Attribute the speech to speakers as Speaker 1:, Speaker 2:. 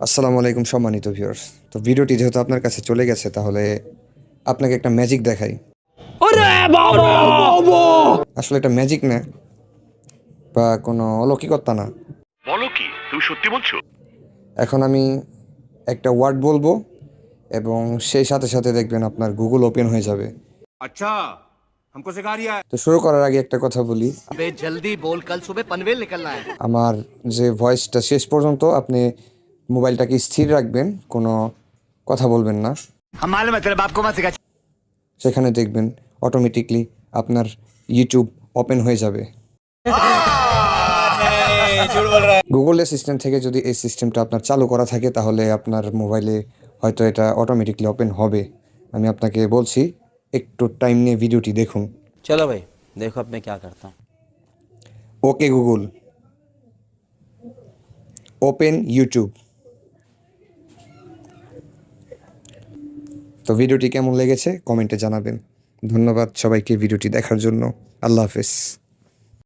Speaker 1: আসসালামু আলাইকুম সম্মানিত ভিউয়ার্স। তো ভিডিওটি যেহেতু আপনার কাছে চলে গেছে তাহলে আপনাকে একটা ম্যাজিক দেখাই। আসলে এটা ম্যাজিক না বা কোনো অলৌকিকতা না।
Speaker 2: বলো কি তুমি সত্যি বলছো?
Speaker 1: এখন আমি একটা ওয়ার্ড বলবো এবং সেই সাথে সাথে দেখবেন আপনার গুগল ওপেন হয়ে যাবে।
Speaker 3: अच्छा हमको सिखा रिया है।
Speaker 1: তো শুরু করার আগে একটা কথা বলি,
Speaker 4: अबे जल्दी बोल, कल सुबह पनवेल निकलना है।
Speaker 1: আমার যে ভয়েসটা শেষ পর্যন্ত আপনি মোবাইলটাকে স্থির রাখবেন, কোনো কথা বলবেন না।
Speaker 4: हम मालूम है तेरे बाप को मत सिखा।
Speaker 1: সেখানে দেখবেন অটোমেটিকলি আপনার ইউটিউব ওপেন হয়ে যাবে। গুগল অ্যাসিস্ট্যান্ট থেকে যদি এই সিস্টেমটা আপনার চালু করা থাকে তাহলে আপনার মোবাইলে হয়তো এটা অটোমেটিকলি ওপেন হবে। আমি আপনাকে বলছি, একটু টাইম নিয়ে ভিডিওটি দেখুন।
Speaker 5: चलो भाई देखो अब मैं क्या करता हूँ।
Speaker 1: Okay Google, open YouTube. তো ভিডিওটি কেমন লেগেছে কমেন্টে জানাবেন। ধন্যবাদ সবাইকে ভিডিওটি দেখার জন্য। আল্লাহ হাফেজ।